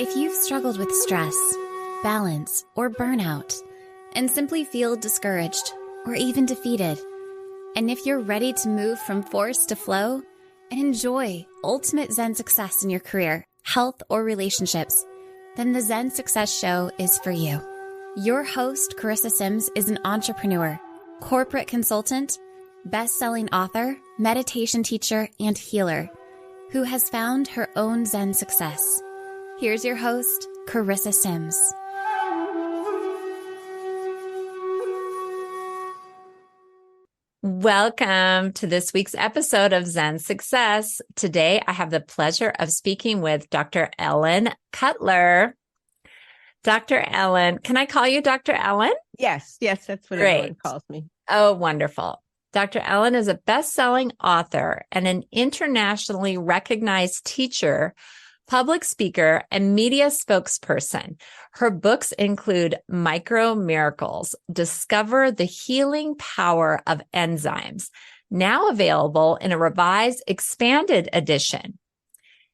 If you've struggled with stress, balance, or burnout, and simply feel discouraged or even defeated, and if you're ready to move from force to flow and enjoy ultimate Zen success in your career, health, or relationships, then the Zen Success Show is for you. Your host, Carissa Sims, is an entrepreneur, corporate consultant, best-selling author, meditation teacher, and healer who has found her own Zen success. Here's your host, Carissa Sims. Welcome to this week's episode of Zen Success. Today, I have the pleasure of speaking with Dr. Ellen Cutler. Dr. Ellen, can I call you Dr. Ellen? Yes, that's what everyone calls me. Oh, wonderful. Dr. Ellen is a best-selling author and an internationally recognized teacher, public speaker, and media spokesperson. Her books include Micro Miracles, Discover the Healing Power of Enzymes, now available in a revised, expanded edition.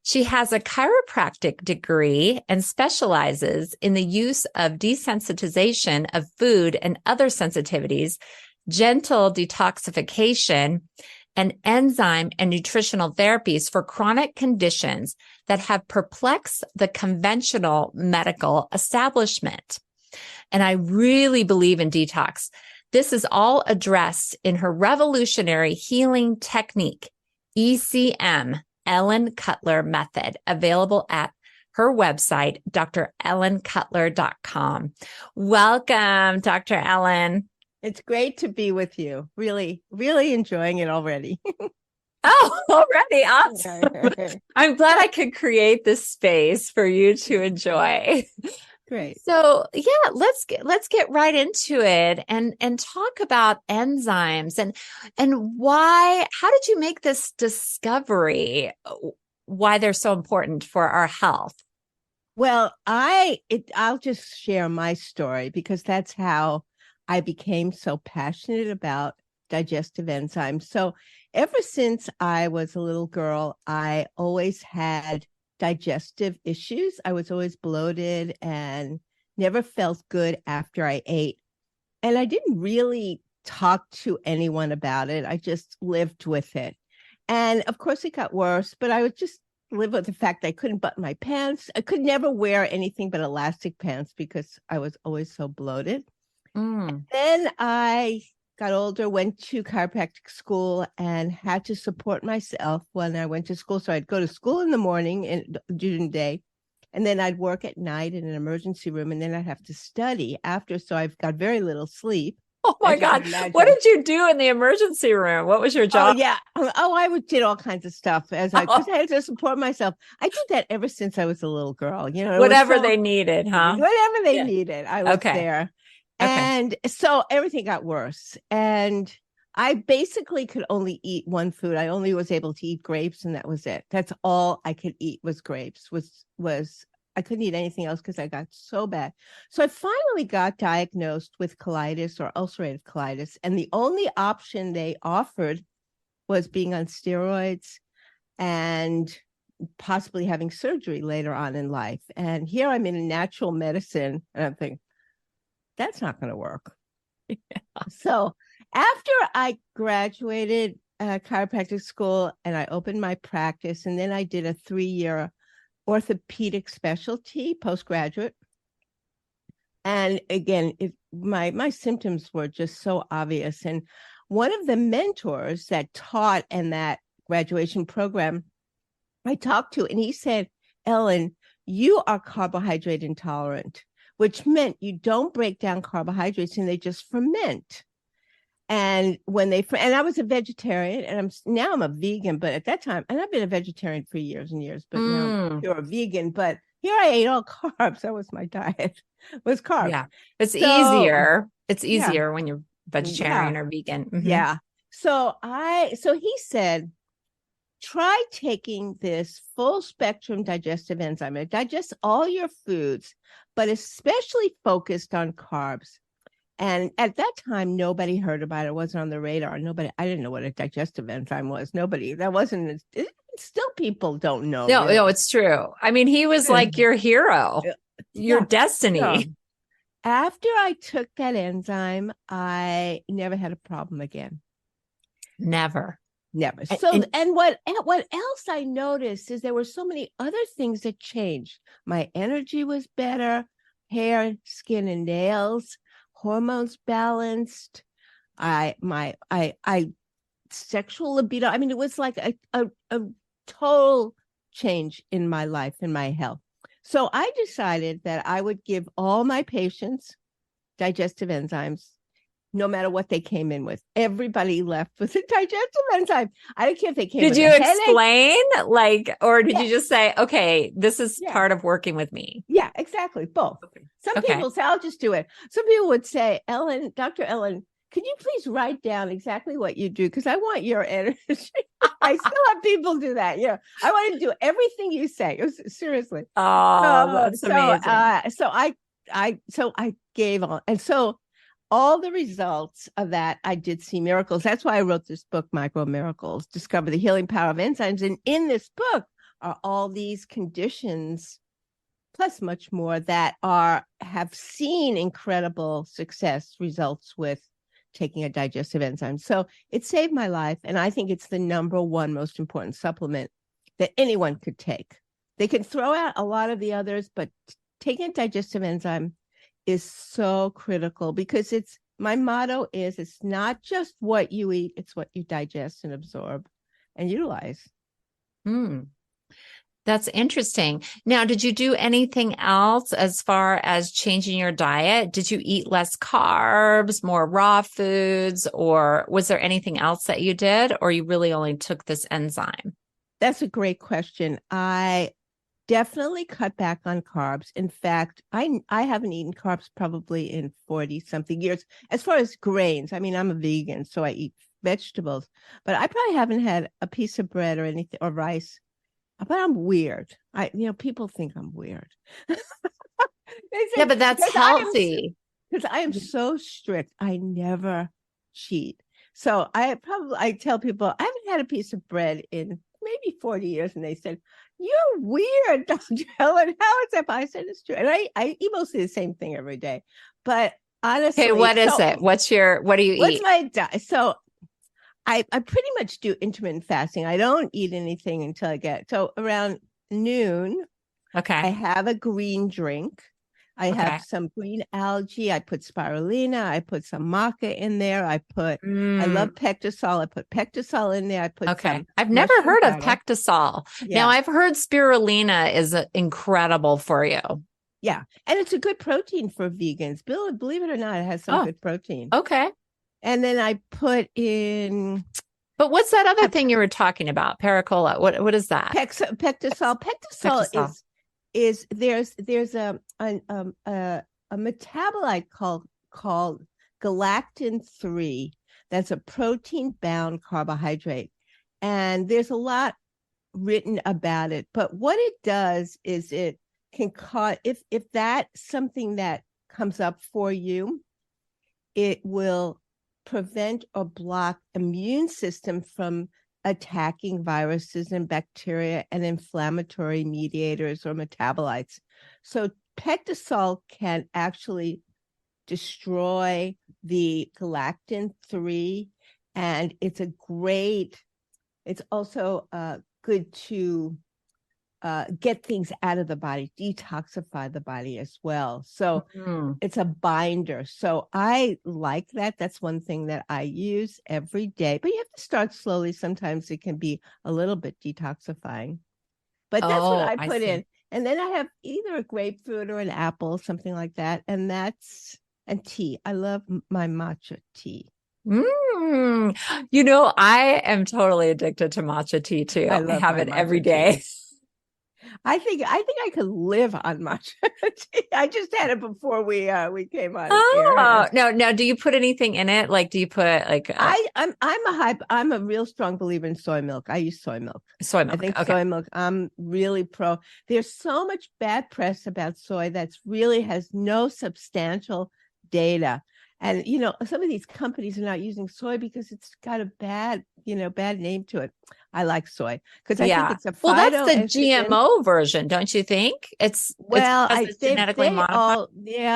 She has a chiropractic degree and specializes in the use of desensitization of food and other sensitivities, gentle detoxification, and enzyme and nutritional therapies for chronic conditions that have perplexed the conventional medical establishment. And I really believe in detox. This is all addressed in her revolutionary healing technique, ECM, Ellen Cutler Method, available at her website, drellencutler.com. Welcome, Dr. Ellen. It's great to be with you. Really, really enjoying it already. Oh, already. Awesome. I'm glad I could create this space for you to enjoy. Great. So yeah, let's get right into it and talk about enzymes and how did you make this discovery, why they're so important for our health? Well, I'll just share my story because that's how I became so passionate about digestive enzymes. So ever since I was a little girl, I always had digestive issues. I was always bloated and never felt good after I ate. And I didn't really talk to anyone about it. I just lived with it. And of course it got worse, but I would just live with the fact that I couldn't button my pants. I could never wear anything but elastic pants because I was always so bloated. Then I got older, went to chiropractic school and had to support myself when I went to school. So I'd go to school in the morning and during the day, and then I'd work at night in an emergency room, and then I'd have to study after. So I've got very little sleep. Oh my God. What did you do in the emergency room? What was your job? Oh, yeah. Did all kinds of stuff because I had to support myself. I did that ever since I was a little girl. You know, whatever they needed, huh? Whatever they needed, I was there. Okay. And so everything got worse. And I basically could only eat one food. I only was able to eat grapes, and that was it. That's all I could eat was grapes. I couldn't eat anything else because I got so bad. So I finally got diagnosed with colitis or ulcerative colitis. And the only option they offered was being on steroids and possibly having surgery later on in life. And here I'm in natural medicine, and I'm thinking, that's not going to work. Yeah. So after I graduated chiropractic school and I opened my practice, and then I did a 3-year orthopedic specialty postgraduate. And again, my symptoms were just so obvious. And one of the mentors that taught in that graduation program, I talked to, and he said, Ellen, you are carbohydrate intolerant, which meant you don't break down carbohydrates and they just ferment. And and I was a vegetarian, and I'm a vegan, but at that time, and I've been a vegetarian for years and years, but now you're a vegan. But here I ate all carbs. That was my diet, was carbs. Yeah, it's easier. It's easier when you're vegetarian or vegan. Mm-hmm. Yeah. So he said, try taking this full spectrum digestive enzyme. It digests all your foods, but especially focused on carbs. And at that time, nobody heard about it. It wasn't on the radar. I didn't know what a digestive enzyme was. It didn't still people don't know. No, really. no, it's true. I mean, he was like your hero, your destiny. So, after I took that enzyme, I never had a problem again. Never. Never. So, and what else I noticed is there were so many other things that changed. My energy was better, hair, skin, and nails, hormones balanced. I sexual libido. I mean, it was like a total change in my life and my health. So I decided that I would give all my patients digestive enzymes, no matter what they came in with. Everybody left with a digestive enzyme. I don't care if they came with Did you explain, or did you just say, okay, this is part of working with me? Yeah, exactly. Both. Some people say, I'll just do it. Some people would say, Ellen, Dr. Ellen, could you please write down exactly what you do? Because I want your energy. I still have people do that. Yeah. I want to do everything you say. It was, seriously. Oh, that's amazing. So I gave on. And so all the results of that, I did see miracles. That's why I wrote this book, Micro Miracles, Discover the Healing Power of Enzymes. And in this book are all these conditions, plus much more, that have seen incredible success results with taking a digestive enzyme. So it saved my life. And I think it's the number one most important supplement that anyone could take. They can throw out a lot of the others, but taking a digestive enzyme is so critical, because my motto is, it's not just what you eat, it's what you digest and absorb and utilize. That's interesting. Now, did you do anything else as far as changing your diet? Did you eat less carbs, more raw foods, or was there anything else that you did, or you really only took this enzyme? That's a great question. I definitely cut back on carbs. In fact, I haven't eaten carbs probably in 40 something years. As far as grains, I mean, I'm a vegan, so I eat vegetables, but I probably haven't had a piece of bread or anything, or rice. But I'm weird. People think I'm weird. Yeah, but that's healthy. Because I am so strict. I never cheat. So I tell people I haven't had a piece of bread in maybe 40 years. And they said, "You're weird, Dr. Helen. How is that?" I said, "It's true." And I eat mostly the same thing every day. But honestly. Okay, what is it? What do you eat? What's my diet? So I pretty much do intermittent fasting. I don't eat anything until I get around noon. Okay. I have a green drink. I have some green algae. I put spirulina. I put some maca in there. I love Pectosol. I put Pectosol in there. I put I've never heard of Pectosol. Yeah. Now I've heard spirulina is incredible for you. Yeah. And it's a good protein for vegans. Believe it or not, it has some good protein. Okay. And then I put in. But what's that other thing you were talking about? Pericola. What is that? Pectosol. Pectosol is there's a metabolite called galactin-3 that's a protein bound carbohydrate, and there's a lot written about it. But what it does is it can cause, if that's something that comes up for you, it will prevent or block immune system from attacking viruses and bacteria and inflammatory mediators or metabolites. So Pectosol can actually destroy the galactin-3, and it's also good to get things out of the body, detoxify the body as well. So it's a binder. So I like that. That's one thing that I use every day, but you have to start slowly. Sometimes it can be a little bit detoxifying, but that's what I put in. And then I have either a grapefruit or an apple, something like that. And tea. I love my matcha tea. I am totally addicted to matcha tea too. I have it every day. I think I could live on matcha tea. I just had it before we came on. No. Do you put anything in it? Like, do you put like? I'm a real strong believer in soy milk. I use soy milk. Soy milk. I think soy milk. I'm really pro. There's so much bad press about soy that's really has no substantial data. And, some of these companies are not using soy because it's got a bad bad name to it. I like soy because I think Yeah. it's a Well, that's the phytoestrogen. GMO version, don't you think? It's Well, because it's genetically modified.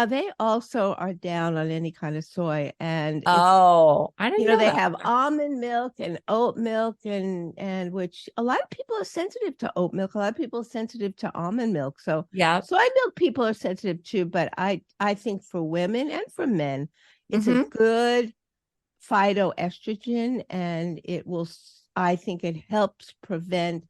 they also are down on any kind of soy, and it's Oh, I didn't know they that. have almond milk and oat milk, and which a lot of people are sensitive to oat milk. A lot of people are sensitive to almond milk. So Yeah. soy milk people are sensitive to, but I think for women and for men, it's a Mm-hmm. good phytoestrogen, and I think it helps prevent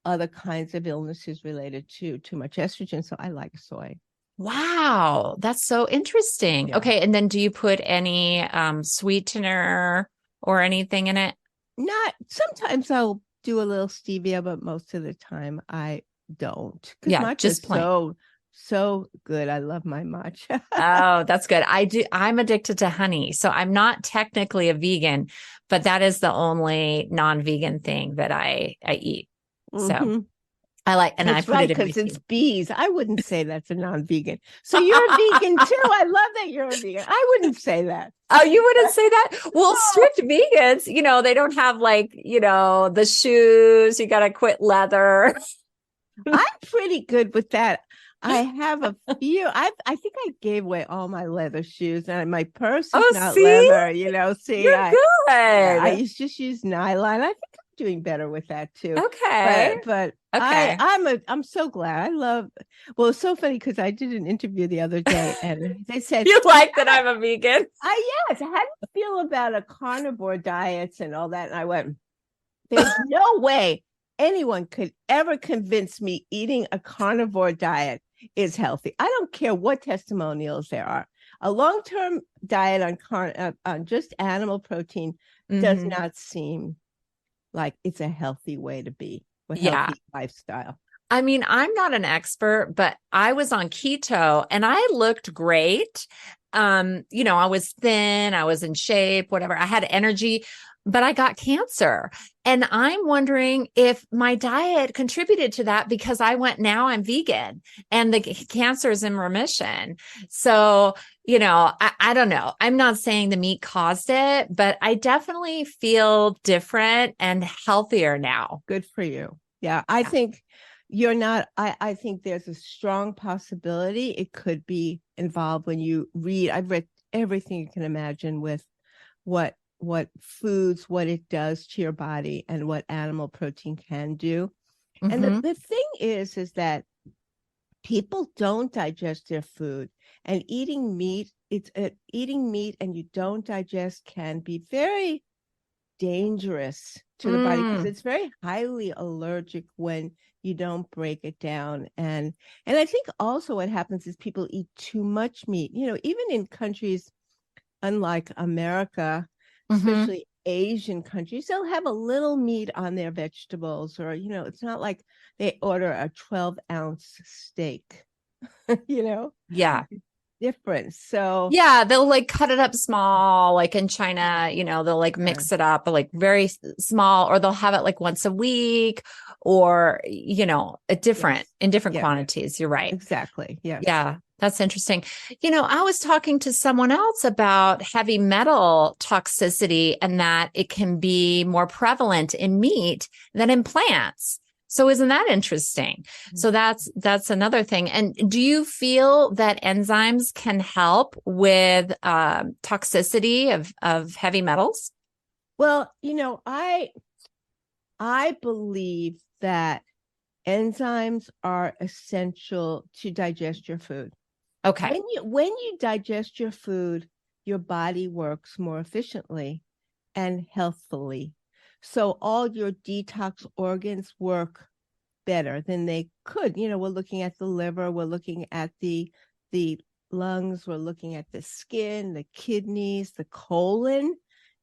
other kinds of illnesses related to too much estrogen. So I like soy. Wow, that's so interesting. Yeah. Okay, and then do you put any sweetener or anything in it? Not sometimes I'll do a little stevia, but most of the time I don't. Because Yeah, matcha is just plain. so good. I love my matcha. Oh, that's good. I'm addicted to honey, so I'm not technically a vegan, but that is the only non-vegan thing that I eat. So hmm I like, and I That's put right, it in my because it's tea. bees. I wouldn't say that's a non-vegan. So you're a vegan too. I love that you're a vegan. I wouldn't say that. Oh, you wouldn't say that? Well, No. strict vegans, they don't have like, the shoes, you got to quit leather. I'm pretty good with that. I have a few. I think I gave away all my leather shoes, and my purse is Oh, not see, leather. See, you're I good. just use nylon. I think I'm doing better with that too. Okay. But Okay. I'm so glad. I love. Well, it's so funny because I did an interview the other day, and they said, You like that I'm a vegan? yes, how do you feel about a carnivore diets and all that?" And I went, "There's no way anyone could ever convince me eating a carnivore diet is healthy. I don't care what testimonials there are. A long-term diet on just animal protein does Mhm. not seem like it's a healthy way to be, a Yeah. healthy lifestyle." I mean, I'm not an expert, but I was on keto and I looked great. I was thin, I was in shape, whatever. I had energy, but I got cancer. And I'm wondering if my diet contributed to that because now I'm vegan and the cancer is in remission. So, I don't know. I'm not saying the meat caused it, but I definitely feel different and healthier now. Good for you. Yeah, I think you're not. I think there's a strong possibility it could be involved when you read. I've read everything you can imagine with what foods, what it does to your body, and what animal protein can do. And Mm-hmm. the thing is that people don't digest their food, and eating meat and you don't digest can be very dangerous to the body because it's very highly allergic when you don't break it down. And I think also what happens is people eat too much meat, even in countries unlike America, Mm-hmm. especially Asian countries, they'll have a little meat on their vegetables, or it's not like they order a 12-ounce steak. Yeah. Different. So Yeah, they'll like cut it up small, like in China, they'll like mix it up like very small, or they'll have it like once a week or, a different yes, in different yeah, quantities. You're right. exactly. Yes. Yeah, that's interesting. I was talking to someone else about heavy metal toxicity and that it can be more prevalent in meat than in plants. So isn't that interesting? So that's another thing. And do you feel that enzymes can help with toxicity of heavy metals? Well, I believe that enzymes are essential to digest your food. Okay. When you digest your food, your body works more efficiently and healthfully. So all your detox organs work better than they could. We're looking at the liver, we're looking at the lungs, we're looking at the skin, the kidneys, the colon.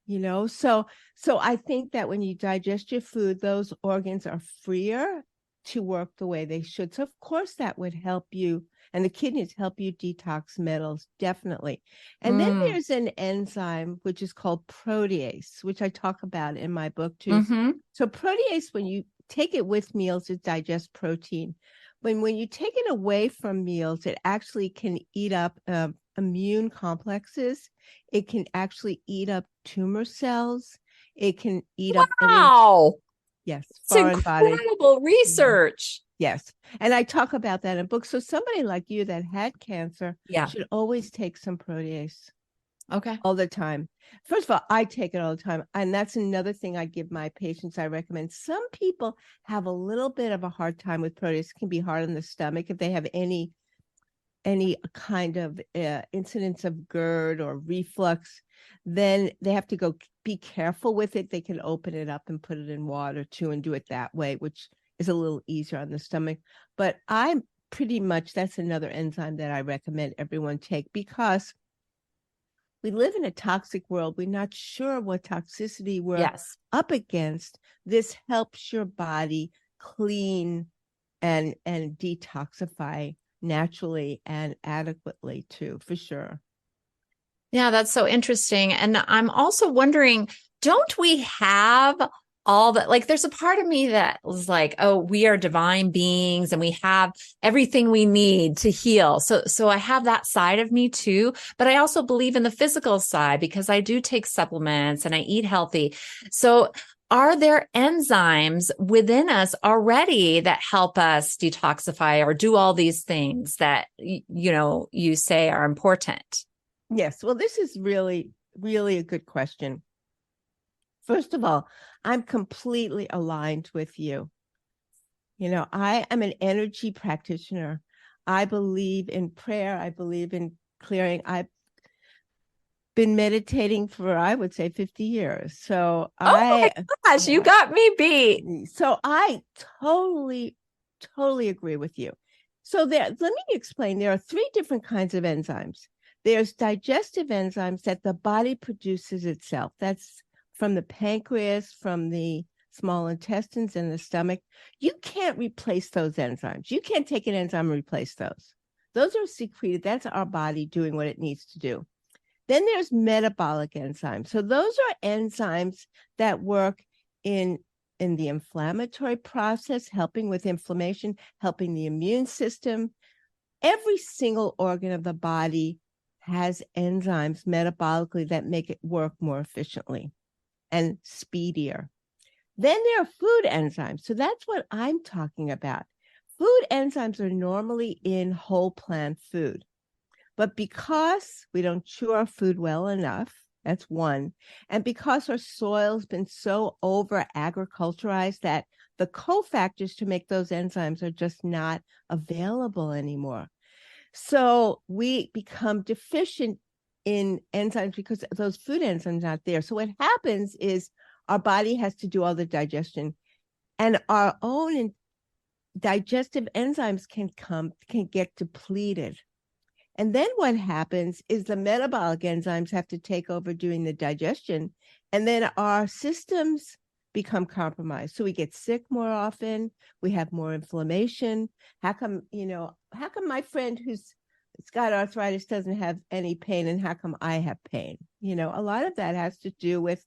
So I think that when you digest your food, those organs are freer to work the way they should. So of course that would help you, and the kidneys help you detox metals, definitely. And then there's an enzyme which is called protease, which I talk about in my book too. Mm-hmm. So protease, when you take it with meals, it digests protein. When you take it away from meals, it actually can eat up immune complexes. It can actually eat up tumor cells. It can eat up any, Wow. yes, It's foreign body. incredible research. Yes. And I talk about that in books. So somebody like you that had cancer Yeah. should always take some protease Okay. all the time. First of all, I take it all the time. And that's another thing I give my patients. I recommend. Some people have a little bit of a hard time with protease. It can be hard on the stomach if they have any kind of incidence of GERD or reflux. Then they have to go be careful with it. They can open it up and put it in water too and do it that way, which is a little easier on the stomach. But I'm pretty much, that's another enzyme that I recommend everyone take, because we live in a toxic world. We're not sure what toxicity we're up against. This helps your body clean and detoxify naturally and adequately too, for sure. Yeah, that's so interesting. And I'm also wondering, don't we have all that? Like, there's a part of me that was like, oh, we are divine beings and we have everything we need to heal. So I have that side of me too, but I also believe in the physical side because I do take supplements and I eat healthy. So are there enzymes within us already that help us detoxify or do all these things that, you say are important? Yes. Well, this is really, really a good question. First of all, I'm completely aligned with you. I am an energy practitioner. I believe in prayer. I believe in clearing. I've been meditating for, I would say, 50 years. So my gosh, you got me beat. So I totally agree with you. So let me explain. There are 3 different kinds of enzymes. There's digestive enzymes that the body produces itself. That's from the pancreas, from the small intestines and the stomach. You can't replace those enzymes. You can't take an enzyme and replace those. Those are secreted. That's our body doing what it needs to do. Then there's metabolic enzymes. So those are enzymes that work in the inflammatory process, helping with inflammation, helping the immune system. Every single organ of the body has enzymes metabolically that make it work more efficiently and speedier. Then there are food enzymes. So that's what I'm talking about. Food enzymes are normally in whole plant food. But because we don't chew our food well enough, that's one. And because our soil's been so over agriculturized that the cofactors to make those enzymes are just not available anymore. So we become deficient in enzymes because those food enzymes are not there. So what happens is our body has to do all the digestion, and our own digestive enzymes can get depleted. And then what happens is the metabolic enzymes have to take over doing the digestion, and then our systems become compromised. So we get sick more often, we have more inflammation. How come my friend who's got arthritis doesn't have any pain, and how come I have pain? A lot of that has to do with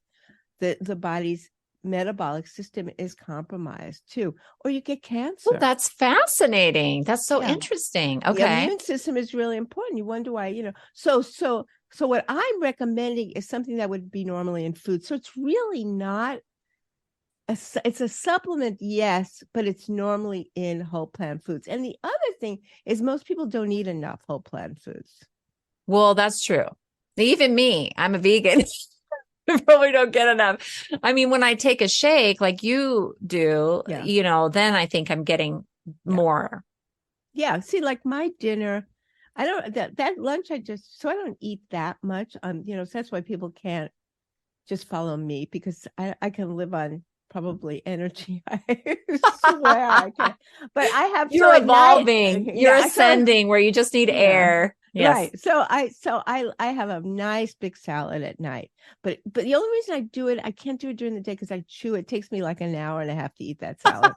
the body's metabolic system is compromised too, or you get cancer. Oh, that's fascinating. That's so interesting. Okay. The immune system is really important. You wonder why, so what I'm recommending is something that would be normally in food. So it's really not it's a supplement, yes, but it's normally in whole plant foods. And the other thing is most people don't eat enough whole plant foods. Well, that's true. Even me, I'm a vegan. Probably don't get enough. I mean, when I take a shake like you do, then I think I'm getting more. Yeah. See, like my dinner, I don't, that lunch, I don't eat that much. So that's why people can't just follow me, because I can live on probably energy. I swear I can. But I have, you're evolving, you're ascending where you just need air. Yes. Right. So I have a nice big salad at night, but the only reason I do it, I can't do it during the day because I chew. It takes me like an hour and a half to eat that salad.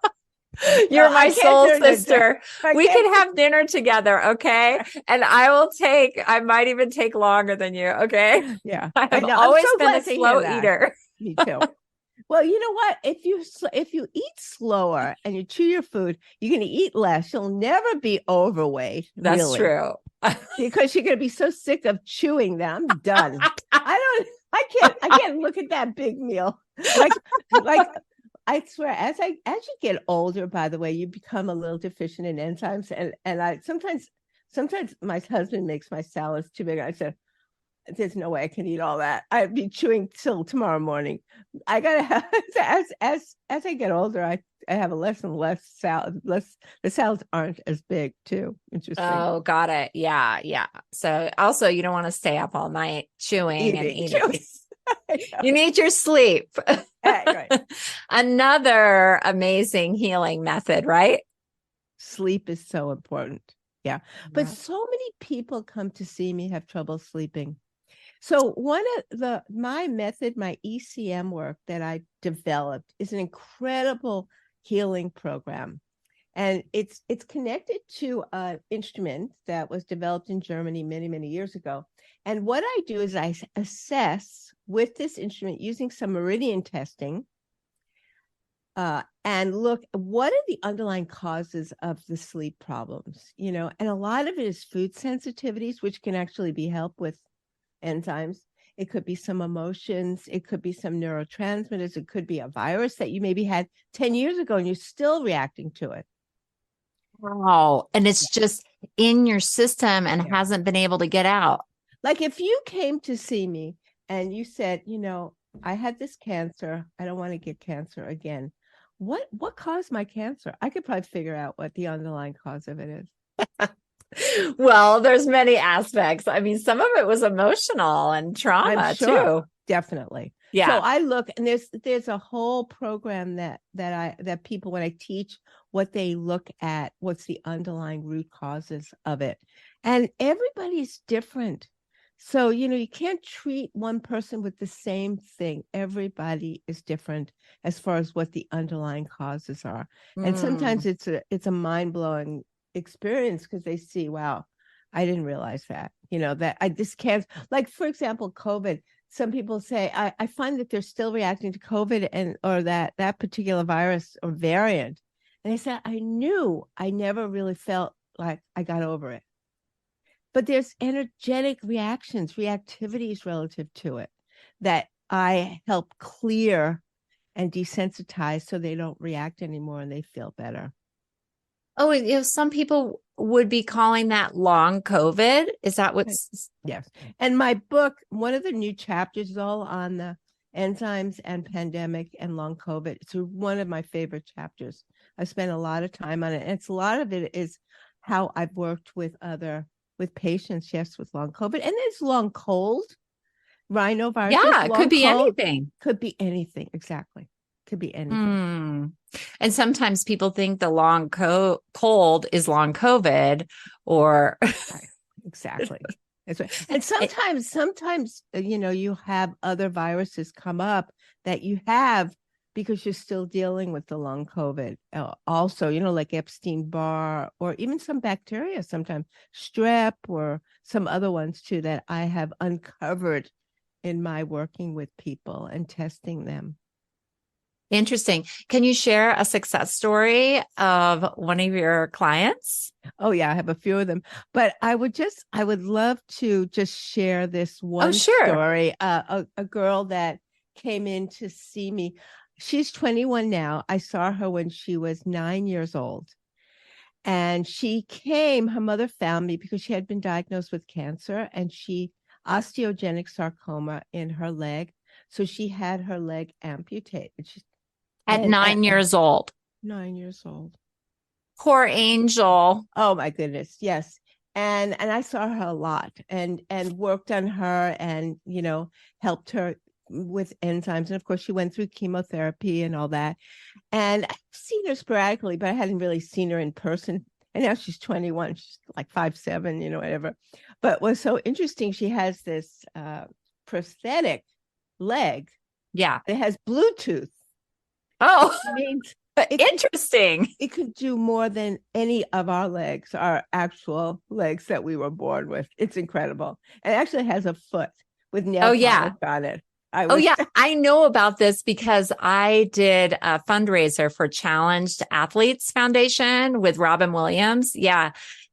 You're my soul sister. We can have dinner together, okay? And I might even take longer than you, okay? Yeah. I've always been a slow eater. Me too. Well, you know what? If you eat slower and you chew your food, you're going to eat less. You'll never be overweight. That's true. Because you're going to be so sick of chewing them. I'm done. I can't look at that big meal. Like I swear, as you get older, by the way, you become a little deficient in enzymes. And I sometimes my husband makes my salads too big. I said, there's no way I can eat all that. I'd be chewing till tomorrow morning. I gotta have as I get older, I have a less and less salad. The salads aren't as big too. Interesting. Oh, got it. Yeah, yeah. So also you don't want to stay up all night chewing and eating. You need your sleep. Right. Another amazing healing method, right? Sleep is so important. Yeah. But so many people come to see me have trouble sleeping. So one of my method, my ECM work that I developed is an incredible healing program. And it's connected to an instrument that was developed in Germany many, many years ago. And what I do is I assess with this instrument using some meridian testing and look, what are the underlying causes of the sleep problems, and a lot of it is food sensitivities, which can actually be helped with enzymes. It could be some emotions. It could be some neurotransmitters. It could be a virus that you maybe had 10 years ago and you're still reacting to it. Wow. And it's just in your system and hasn't been able to get out. Like if you came to see me and you said, I had this cancer. I don't want to get cancer again. What caused my cancer? I could probably figure out what the underlying cause of it is. Well, there's many aspects. I mean, some of it was emotional and trauma too. Definitely. Yeah. So I look, and there's a whole program that people, when I teach, what they look at, what's the underlying root causes of it. And everybody's different. So, you can't treat one person with the same thing. Everybody is different as far as what the underlying causes are. And sometimes it's a mind-blowing experience because they see, wow, I didn't realize that, that I just can't, like, for example, COVID. Some people say, I find that they're still reacting to COVID or that particular virus or variant. And I said, I never really felt like I got over it. But there's energetic reactivities relative to it that I help clear and desensitize so they don't react anymore and they feel better. Oh, some people would be calling that long COVID. Is that what's? Yes. And my book, one of the new chapters is all on the enzymes and pandemic and long COVID. It's one of my favorite chapters. I spent a lot of time on it. And a lot of it is how I've worked with patients, yes, with long COVID. And there's long cold, rhinovirus. Yeah, it could be anything. Could be anything. Exactly. Could be anything. And sometimes people think the long cold is long COVID or. Exactly. That's right. And sometimes, you have other viruses come up that you have because you're still dealing with the long COVID. Also, like Epstein-Barr or even some bacteria, sometimes strep or some other ones too, that I have uncovered in my working with people and testing them. Interesting. Can you share a success story of one of your clients? Oh yeah, I have a few of them, but I would love to just share this one story. A girl that came in to see me. She's 21 now. I saw her when she was 9 years old. And her mother found me because she had been diagnosed with cancer and osteogenic sarcoma in her leg. So she had her leg amputated. At 9 years old. 9 years old. Poor angel. Oh my goodness. Yes. And I saw her a lot and worked on her and, helped her with enzymes. And of course she went through chemotherapy and all that. And I've seen her sporadically, but I hadn't really seen her in person. And now she's 21. She's like 5'7", whatever. But what's so interesting, she has this prosthetic leg. Yeah. It has Bluetooth. Oh, means interesting. It could do more than any of our legs, our actual legs that we were born with. It's incredible. It actually has a foot with nail polish on it. I know about this because I did a fundraiser for Challenged Athletes Foundation with Robin Williams. Yeah.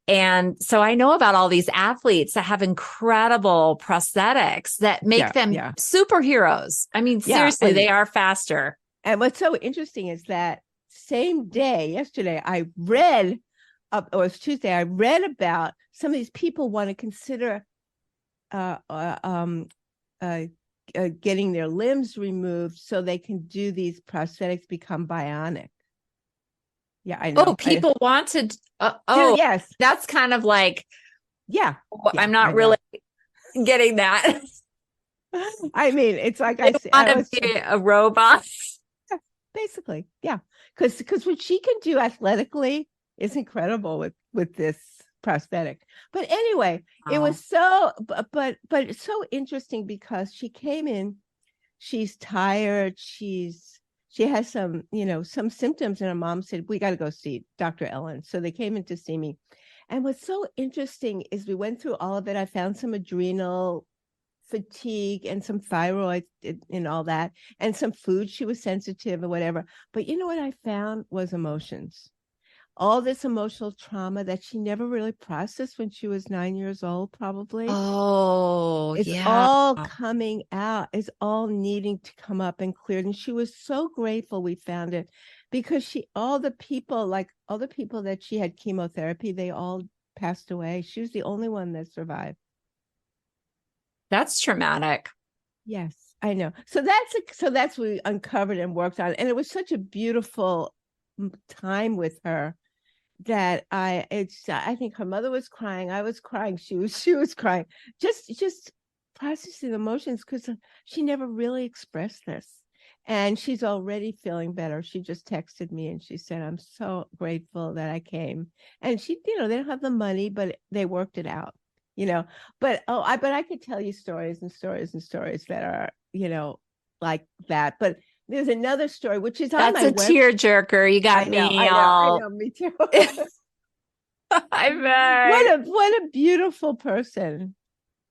And so I know about all these athletes that have incredible prosthetics that make them superheroes. I mean, seriously, they are faster. And what's so interesting is that same day, yesterday, I read, or it was Tuesday, I read about some of these people want to consider getting their limbs removed so they can do these prosthetics, become bionic. Yeah, I know. Oh, people wanted. Yes, that's kind of like, I'm not really getting that. I mean, it's like I want to be a robot. Basically, because what she can do athletically is incredible with this prosthetic. But anyway, it was so, but it's so interesting because she came in, she's tired, she has some, some symptoms, and her mom said, we got to go see Dr. Ellen. So they came in to see me. And what's so interesting is we went through all of it. I found some adrenal fatigue and some thyroid and all that, and some food she was sensitive or whatever. But you know what I found was emotions. All this emotional trauma that she never really processed when she was 9 years old, probably. Oh, it's all coming out. It's all needing to come up and cleared. And she was so grateful we found it, because all the people that she had chemotherapy, they all passed away. She was the only one that survived. That's traumatic. Yes, I know. So that's what we uncovered and worked on. And it was such a beautiful time with her that I think her mother was crying. I was crying. She was crying. Just processing emotions, because she never really expressed this. And she's already feeling better. She just texted me and she said, I'm so grateful that I came. And she, they don't have the money, but they worked it out, but I could tell you stories and stories and stories that are, like that. But there's another story, which is that's a tearjerker. You got me all. I know, me too. I bet. What a beautiful person.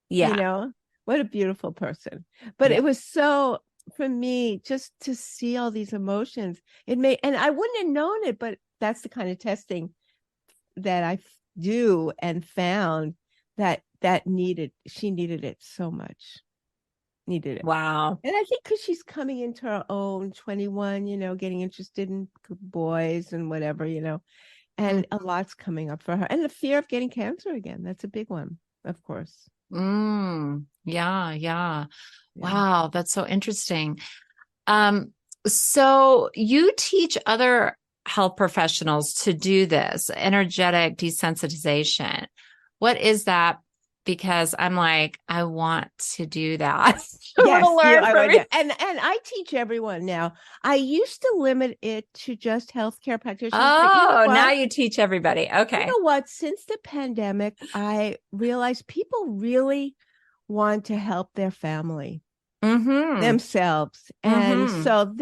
Yeah. What a beautiful person. But it was so, for me, just to see all these emotions, and I wouldn't have known it, but that's the kind of testing that I do, and found that she needed it so much. Needed it. Wow. And I think because she's coming into her own, 21, getting interested in boys and whatever, and a lot's coming up for her. And the fear of getting cancer again. That's a big one, of course. Yeah. Wow. That's so interesting. So you teach other health professionals to do this energetic desensitization. What is that? Because I'm like, I want to do that. Yes, and I teach everyone now. I used to limit it to just healthcare practitioners. Oh, now you teach everybody. Okay. You know what? Since the pandemic, I realized people really want to help their family. Themselves. And so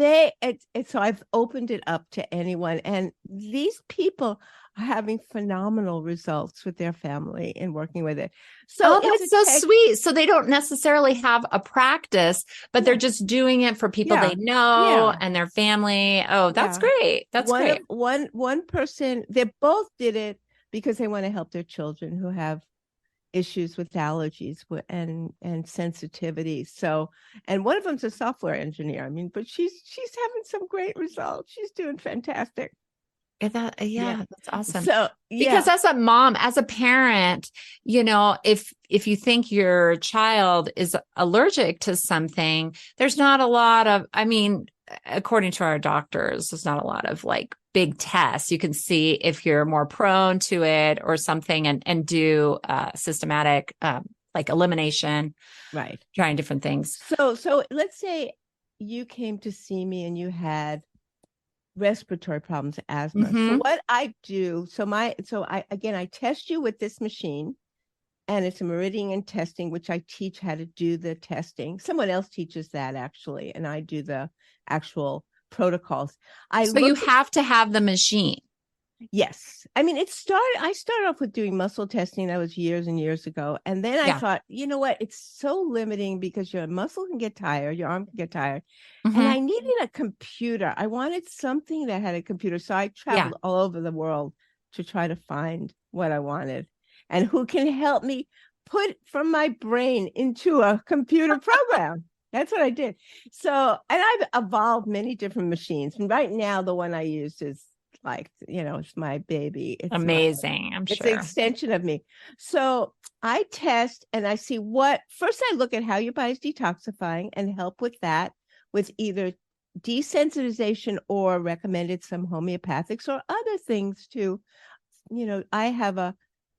so I've opened it up to anyone. And these people are having phenomenal results with their family and working with it. So that's so sweet. So they don't necessarily have a practice, but they're just doing it for people they know and their family. Oh, that's great. That's great. One person, they both did it because they want to help their children who have issues with allergies and sensitivity. So, and one of them's a software engineer. I mean, but she's having some great results. She's doing fantastic. That's awesome. So, because as a mom, as a parent, if you think your child is allergic to something, there's not a lot of, according to our doctors, there's not a lot of like big tests. You can see if you're more prone to it or something, and do systematic like elimination, right? Trying different things. So let's say you came to see me and you had respiratory problems, asthma. So what I do, I test you with this machine, and it's a meridian testing, which I teach how to do the testing. Someone else teaches that actually, and I do the actual protocols. So you have to have the machine. Yes. I mean, I started off with doing muscle testing. That was years and years ago. And then I thought, you know what? It's so limiting because your muscle can get tired, your arm can get tired. And I needed a computer. I wanted something that had a computer. So I traveled all over the world to try to find what I wanted and who can help me put from my brain into a computer program. That's what I did. So, and I've evolved many different machines. And right now, the one I use is like, it's my baby. Amazing, I'm it's an sure. extension of me. So I test and I see first I look at how your body's detoxifying and help with that with either desensitization or recommended some homeopathics or other things too. I have a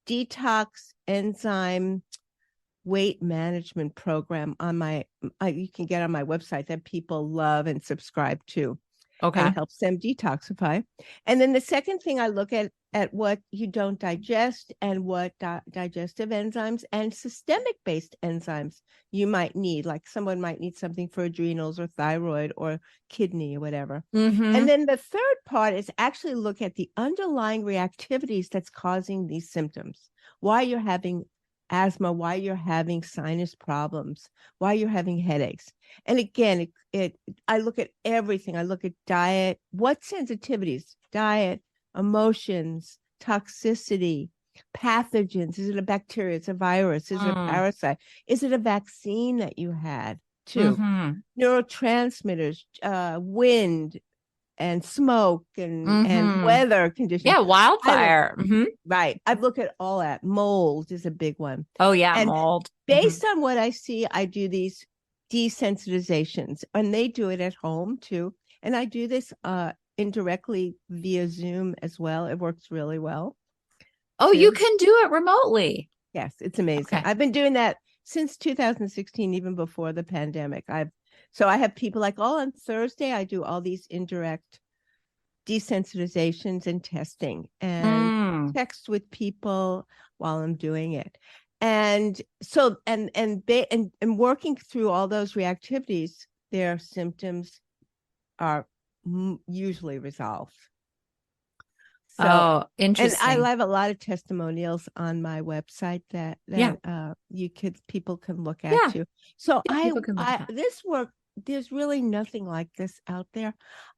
detox enzyme weight management program you can get on my website that people love and subscribe to. Okay. And helps them detoxify. And then the second thing I look at what you don't digest and what digestive enzymes and systemic based enzymes you might need. Like someone might need something for adrenals or thyroid or kidney or whatever. Mm-hmm. And then the third part is actually look at the underlying reactivities that's causing these symptoms. Why you're having asthma, why you're having sinus problems, why you're having headaches. And again, I look at everything. I look at diet, what sensitivities, diet, emotions, toxicity, pathogens. Is it a bacteria? It's a virus. Is it a parasite? Is it a vaccine that you had too? Mm-hmm. Neurotransmitters, wind and smoke and weather conditions. Yeah, wildfire. Right. I've looked at all that. Mold is a big one. Oh, yeah, and mold. Based on what I see, I do these desensitizations, and they do it at home too. And I do this indirectly via Zoom as well. It works really well. Oh, you can do it remotely. Yes, it's amazing. Okay. I've been doing that since 2016, even before the pandemic. So I have people like, on Thursday, I do all these indirect desensitizations and testing and text with people while I'm doing it. And so, and working through all those reactivities, their symptoms are usually resolved. So, interesting. And I have a lot of testimonials on my website that people can look at too. So this work, there's really nothing like this out there.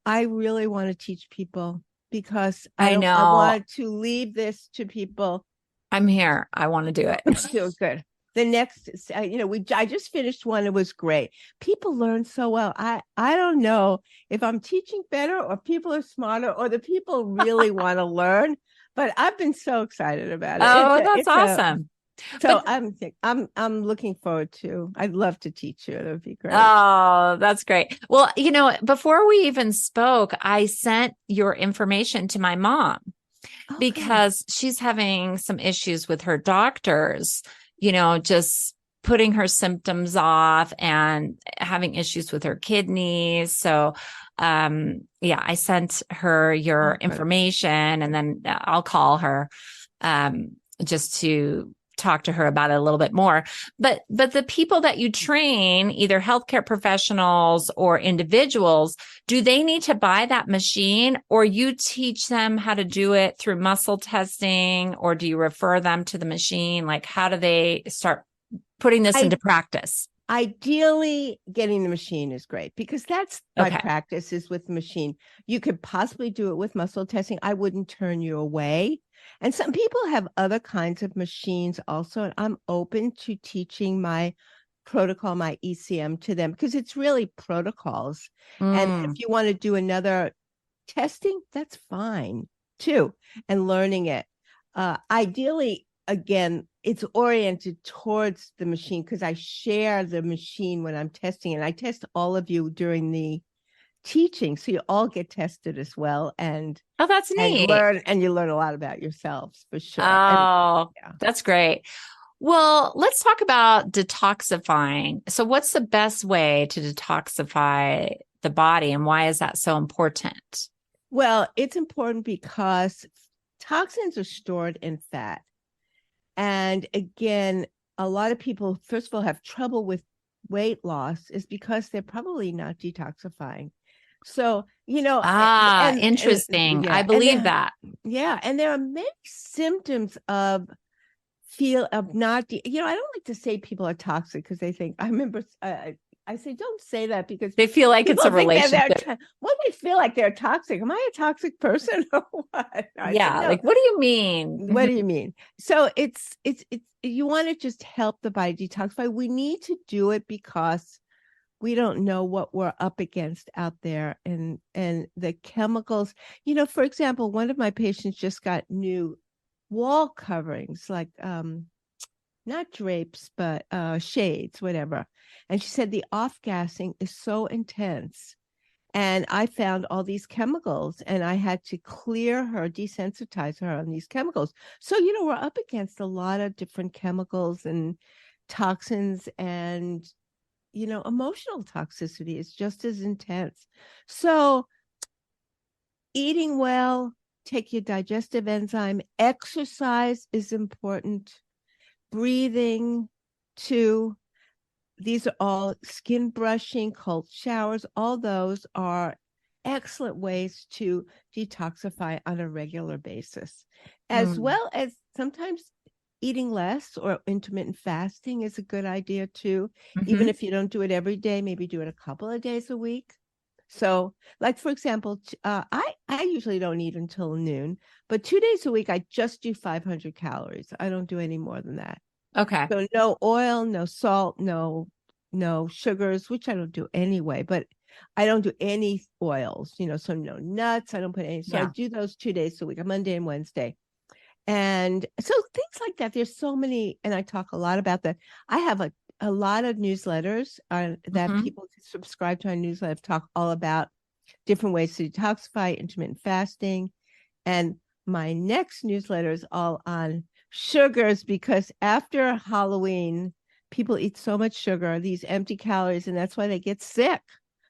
I really want to teach people because I want to leave this to people. I'm here. I want to do it. Feel good. The next, I just finished one. It was great. People learn so well. I don't know if I'm teaching better or people are smarter or the people really want to learn, but I've been so excited about it. Oh, that's awesome. I'm looking forward to. I'd love to teach you. That would be great. Oh, that's great. Well, before we even spoke, I sent your information to my mom because she's having some issues with her doctors. Just putting her symptoms off and having issues with her kidneys. So, I sent her your information and then I'll call her, just to talk to her about it a little bit more. But the people that you train, either healthcare professionals or individuals, do they need to buy that machine or you teach them how to do it through muscle testing, or do you refer them to the machine? Like, how do they start putting this into practice? Ideally, getting the machine is great because that's my practice is with the machine. You could possibly do it with muscle testing. I wouldn't turn you away. And some people have other kinds of machines also. And I'm open to teaching my protocol, my ECM to them because it's really protocols. And if you want to do another testing, that's fine too. And learning it. Ideally, again, it's oriented towards the machine because I share the machine when I'm testing and I test all of you during the teaching. So you all get tested as well. And that's neat. And you learn a lot about yourselves for sure. That's great. Well, let's talk about detoxifying. So what's the best way to detoxify the body and why is that so important? Well, it's important because toxins are stored in fat. And again, a lot of people, first of all, have trouble with weight loss is because they're probably not detoxifying. So, interesting. I believe that. Yeah. And there are many symptoms of not, I don't like to say people are toxic because they think, I remember I I say, don't say that because they feel like it's a relationship. What they feel like they're toxic. Am I a toxic person or what? I said, no. Like, what do you mean? What do you mean? So it's you want to just help the body detoxify. We need to do it because we don't know what we're up against out there, and the chemicals. For example, one of my patients just got new wall coverings, like not drapes, but shades, whatever. And she said the off-gassing is so intense. And I found all these chemicals, and I had to clear her, desensitize her on these chemicals. So, we're up against a lot of different chemicals and toxins, and, emotional toxicity is just as intense. So eating well, take your digestive enzyme, exercise is important, breathing too. These are all, skin brushing, cold showers. All those are excellent ways to detoxify on a regular basis, as well as sometimes eating less or intermittent fasting is a good idea too. Even if you don't do it every day, maybe do it a couple of days a week. So, like, for example, I usually don't eat until noon, but 2 days a week, I just do 500 calories. I don't do any more than that. Okay. So no oil, no salt, no sugars, which I don't do anyway, but I don't do any oils, so no nuts. I don't put any. So I do those 2 days a week, a Monday and Wednesday. And so things like that. There's so many, and I talk a lot about that. I have a lot of newsletters that people can subscribe to. Our newsletter talk all about different ways to detoxify, intermittent fasting. And my next newsletter is all on sugars, because after Halloween, people eat so much sugar, these empty calories, and that's why they get sick.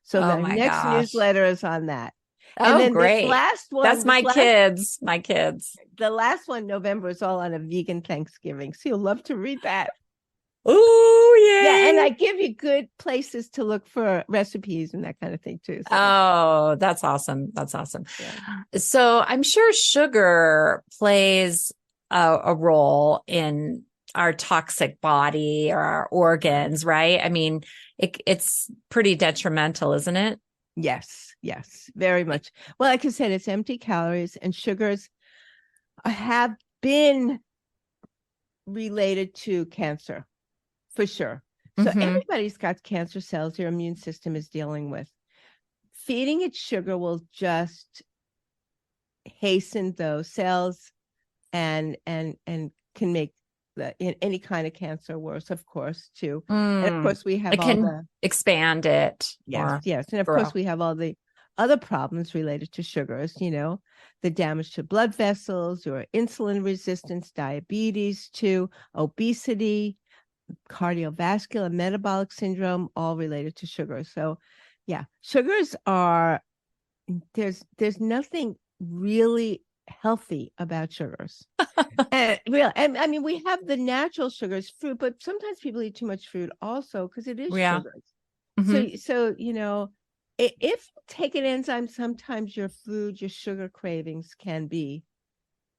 So the next newsletter is on that. And then great. This last one, that's my kids. My kids. The last one, November, is all on a vegan Thanksgiving. So you'll love to read that. Ooh, yeah. Yeah, and I give you good places to look for recipes and that kind of thing too. So. Oh, that's awesome. That's awesome. Yeah. So I'm sure sugar plays a role in our toxic body or our organs, right? I mean, it's pretty detrimental, isn't it? Yes, very much. Well, like I said, it's empty calories, and sugars have been related to cancer, for sure. So everybody's got cancer cells your immune system is dealing with. Feeding it sugar will just hasten those cells and can make any kind of cancer worse, of course, too. And of course, we have expand it. Yes. And of course, we have all the other problems related to sugars, the damage to blood vessels, or insulin resistance, diabetes, too, obesity, cardiovascular, metabolic syndrome, all related to sugar. So, yeah, sugars are, there's nothing really healthy about sugars. And I mean, we have the natural sugars, fruit, but sometimes people eat too much fruit also because it is sugars. So if you take an enzyme, sometimes your sugar cravings can be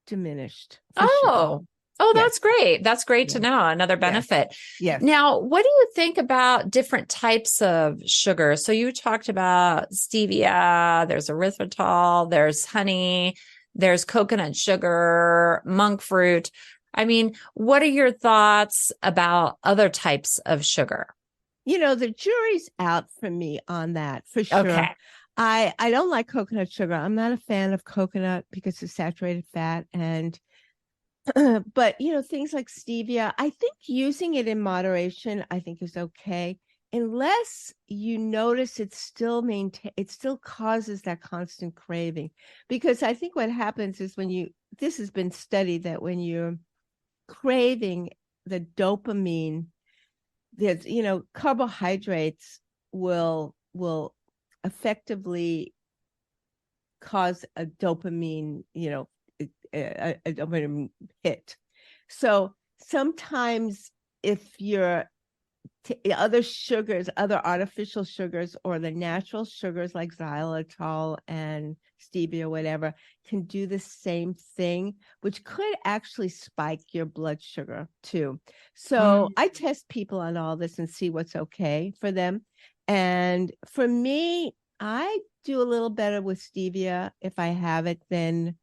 diminished. That's great. That's great to know. Another benefit. Yes. Now, what do you think about different types of sugar? So you talked about stevia, there's erythritol, there's honey, there's coconut sugar, monk fruit. I mean, what are your thoughts about other types of sugar? The jury's out for me on that, for sure. Okay. I don't like coconut sugar. I'm not a fan of coconut because it's saturated fat, and but things like stevia, I think using it in moderation, I think is okay, unless you notice it still causes that constant craving. Because I think what happens is this has been studied, that when you're craving the dopamine, there's carbohydrates will effectively cause a dopamine a dopamine hit. So sometimes if you're other sugars, other artificial sugars, or the natural sugars like xylitol and stevia, whatever, can do the same thing, which could actually spike your blood sugar too. So I test people on all this and see what's okay for them. And for me, I do a little better with stevia if I have it than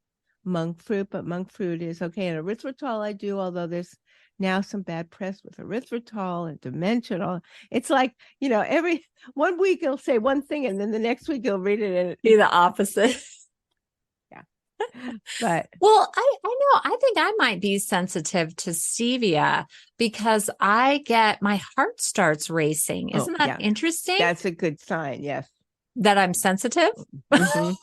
monk fruit, but monk fruit is okay. And erythritol I do, although there's now some bad press with erythritol and dimensional. It's like, every 1 week it'll say one thing and then the next week you'll read it and Be the opposite. yeah. But well, I know, I think I might be sensitive to stevia because my heart starts racing. Isn't that interesting? That's a good sign. Yes. That I'm sensitive? Mm-hmm.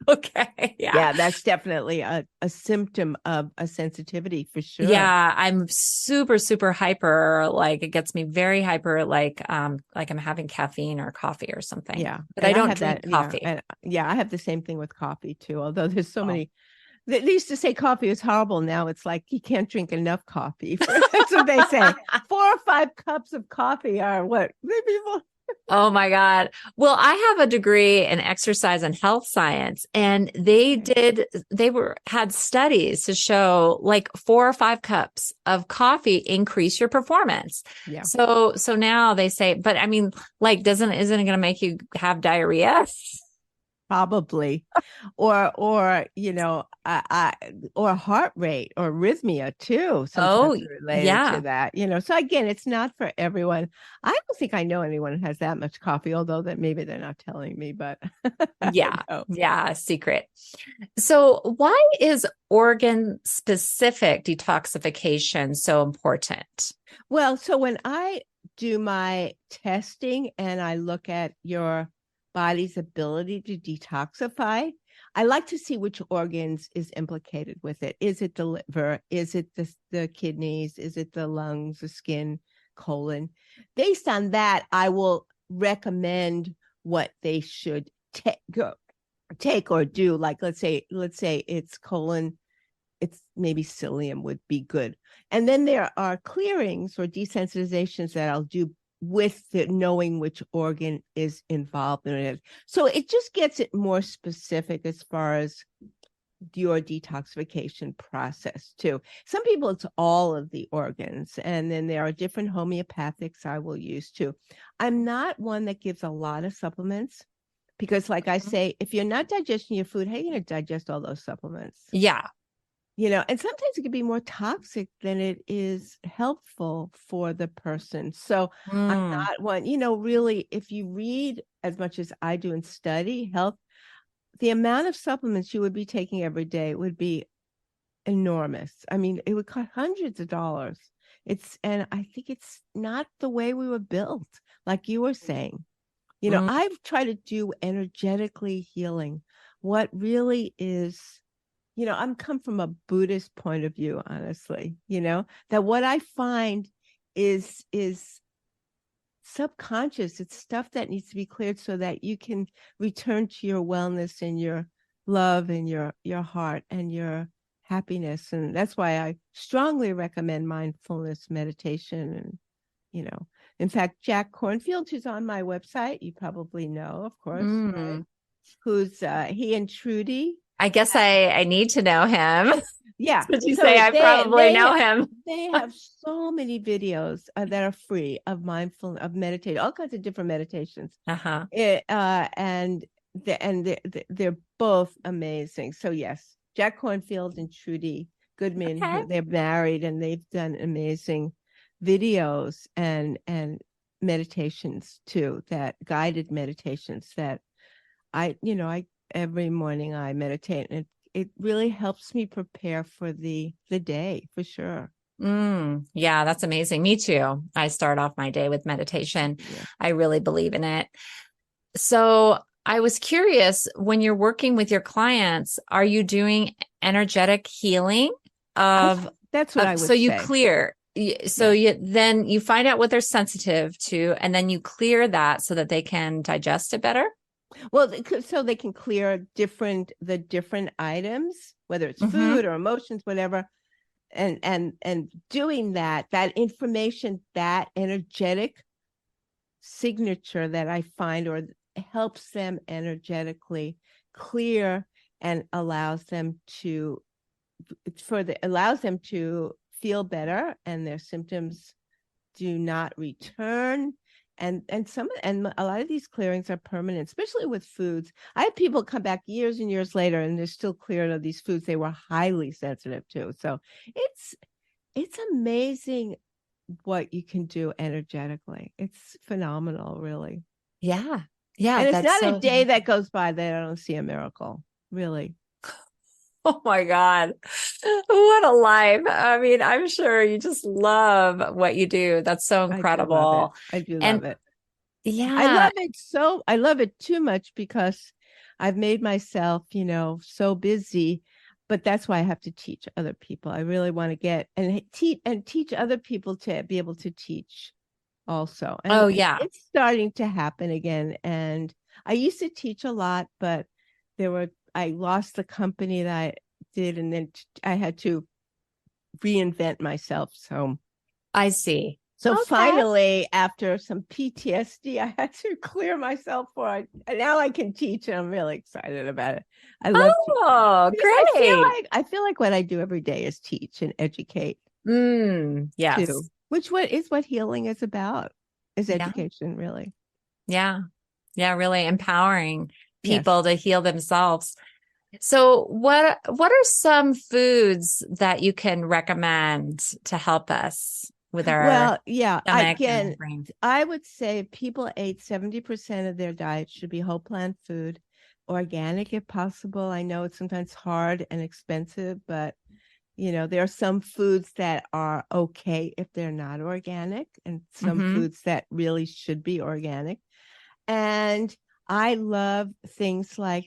Okay. Yeah. Yeah, that's definitely a symptom of a sensitivity for sure. Yeah, I'm super, super hyper. Like it gets me very hyper, like I'm having caffeine or coffee or something. Yeah. But And I don't have drink coffee. Yeah, I have the same thing with coffee too. Although there's so many. They used to say coffee is horrible. Now it's like you can't drink enough coffee. That's what they say. 4 or 5 cups of coffee are what people. Oh my God. Well, I have a degree in exercise and health science, and they had studies to show like 4 or 5 cups of coffee increase your performance. Yeah. So now they say, but I mean, like, isn't it going to make you have diarrhea? Probably, or or heart rate or arrhythmia too. Sometimes related to that. So again, it's not for everyone. I don't think I know anyone who has that much coffee, although that maybe they're not telling me. But yeah, secret. So why is organ specific detoxification so important? Well, so when I do my testing and I look at your body's ability to detoxify, I like to see which organs is implicated with it. Is it the liver? Is it the kidneys? Is it the lungs, the skin, colon? Based on that, I will recommend what they should take or do. Like let's say it's colon, it's maybe psyllium would be good. And then there are clearings or desensitizations that I'll do with knowing which organ is involved in it. So it just gets it more specific as far as your detoxification process too. Some people, it's all of the organs. And then there are different homeopathics I will use too. I'm not one that gives a lot of supplements because like I say, if you're not digesting your food, how are you going to digest all those supplements? Yeah. And sometimes it can be more toxic than it is helpful for the person. So I'm not one, really, if you read as much as I do and study health, the amount of supplements you would be taking every day would be enormous. I mean, it would cost hundreds of dollars. And I think it's not the way we were built, like you were saying. I've tried to do energetically healing. What really is, I'm come from a Buddhist point of view, honestly, that what I find is subconscious. It's stuff that needs to be cleared so that you can return to your wellness and your love and your heart and your happiness. And that's why I strongly recommend mindfulness meditation. And, in fact, Jack Cornfield, who's on my website, you probably know, of course, right? Who's he and Trudy. I guess I need to know him. Yeah. Would you say I probably know him? They have so many videos that are free of mindfulness, of meditation, all kinds of different meditations. And they're both amazing. So yes, Jack Cornfield and Trudy Goodman, they're married and they've done amazing videos and meditations too, that guided meditations that I every morning I meditate, and it really helps me prepare for the day for sure. Yeah, that's amazing. Me too. I start off my day with meditation. Yeah. I really believe in it. So I was curious, when you're working with your clients, are you doing energetic healing of? That's what I would say. So you clear. So then you find out what they're sensitive to, and then you clear that so that they can digest it better. Well, so they can clear the different items, whether it's food or emotions, whatever, and doing that information, that energetic signature that I find or helps them energetically clear and allows them to feel better and their symptoms do not return. And a lot of these clearings are permanent, especially with foods. I have people come back years and years later and they're still cleared of these foods they were highly sensitive to. So it's amazing what you can do energetically. It's phenomenal, really. Yeah. Yeah. And it's That's not a so, day that goes by that I don't see a miracle, really. oh my God. What a life. I mean, I'm sure you just love what you do. That's so I do love it. incredible. I do And love it. yeah, I love it too much because I've made myself, so busy, but that's why I have to teach other people. I really want to get and teach other people to be able to teach also. oh And yeah, it's starting to happen again. And I used to teach a lot, but I lost the company that I did, and then I had to reinvent myself. I see. So Okay. finally, after some PTSD, I had to clear myself for it. And now I can teach, and I'm really excited about it. I love teaching Oh, because great. I feel like what I do every day is teach and educate too. Yes. What is what healing is about, is Yeah. education, really. Yeah. Yeah. Really empowering Yes. people to heal themselves. So what are some foods that you can recommend to help us with our Well, yeah, stomach and brain? I would say if people ate 70% of their diet should be whole plant food, organic if possible. I know it's sometimes hard and expensive, but there are some foods that are okay if they're not organic, and some Mm-hmm. foods that really should be organic. And I love things like,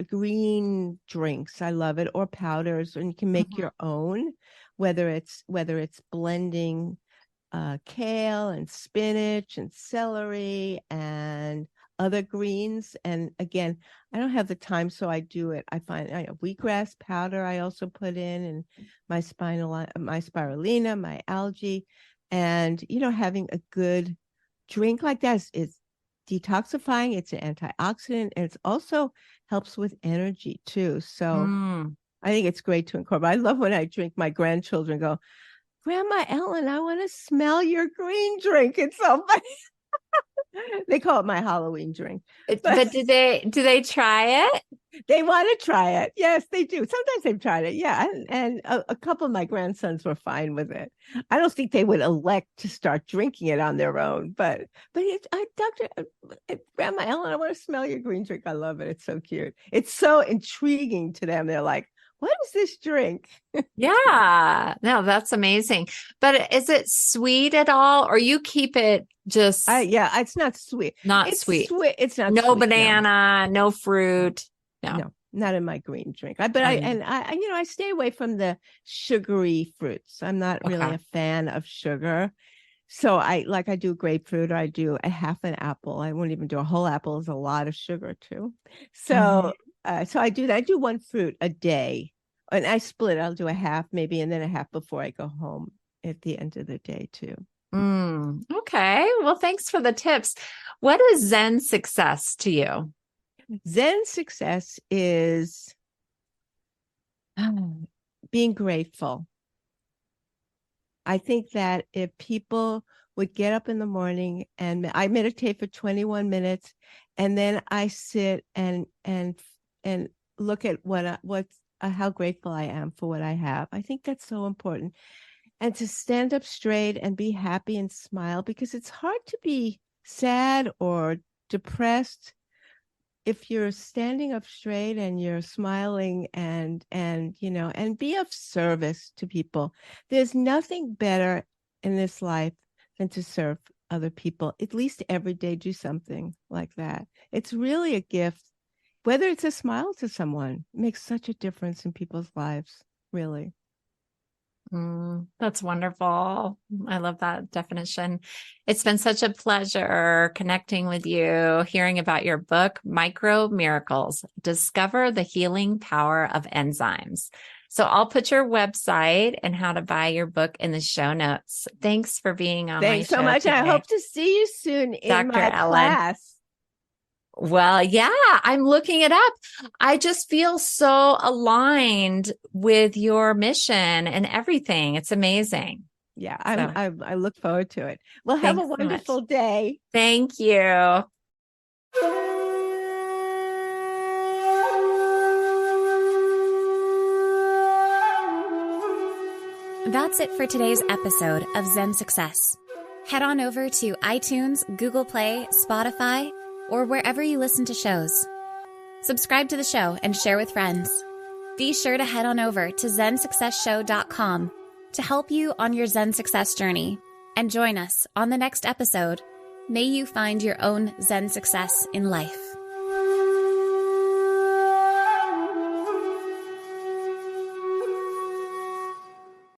green drinks. I love it, or powders, and you can make your own, whether it's blending kale and spinach and celery and other greens. And again, I don't have the time, so I do it. I find I have wheatgrass powder I also put in, and my spirulina, my algae. And having a good drink like that is detoxifying. It's an antioxidant, and it's also helps with energy too. So Mm. I think it's great to incorporate. I love when I drink, my grandchildren go, Grandma Ellen, I want to smell your green drink. It's so funny. They call it my Halloween drink, but But do they try it? they want to try it. Yes, they do. Sometimes they've tried it. Yeah. And a couple of my grandsons were fine with it. I don't think they would elect to start drinking it on their own, but Grandma Ellen, I want to smell your green drink. I love it. It's so cute. It's so intriguing to them. They're like, what is this drink? Yeah. No, that's amazing. But is it sweet at all, or you keep it just Yeah, it's not sweet. not It's sweet? sweet. It's not No sweet. No. banana, no fruit. No. No, not in my green drink. I stay away from the sugary fruits. I'm not really Okay. a fan of sugar. So I do grapefruit, or I do a half an apple. I won't even do a whole apple. Is a lot of sugar too. Mhm. So I do that. I do one fruit a day, and I split. I'll do a half maybe, and then a half before I go home at the end of the day too. Okay. Well, thanks for the tips. What is Zen success to you? Zen success is being grateful. I think that if people would get up in the morning, and I meditate for 21 minutes, and then I sit and look at how grateful I am for what I have. I think that's so important. And to stand up straight and be happy and smile, because it's hard to be sad or depressed if you're standing up straight and you're smiling, and be of service to people. There's nothing better in this life than to serve other people. At least every day, do something like that. It's really a gift. Whether it's a smile to someone, makes such a difference in people's lives, really. That's wonderful. I love that definition. It's been such a pleasure connecting with you, hearing about your book, Micro Miracles, Discover the Healing Power of Enzymes. So I'll put your website and how to buy your book in the show notes. Thanks for being on my Thanks so show much. I today, hope to see you soon in Dr. my Ellen. class. Well, yeah, I'm looking it up. I just feel so aligned with your mission and everything. It's amazing. Yeah, So, I look forward to it. Well, have a thanks so much. wonderful day. Thank you. That's it for today's episode of Zen Success. Head on over to iTunes, Google Play, Spotify, or wherever you listen to shows. Subscribe to the show and share with friends. Be sure to head on over to ZenSuccessShow.com to help you on your Zen success journey and join us on the next episode. May you find your own Zen success in life.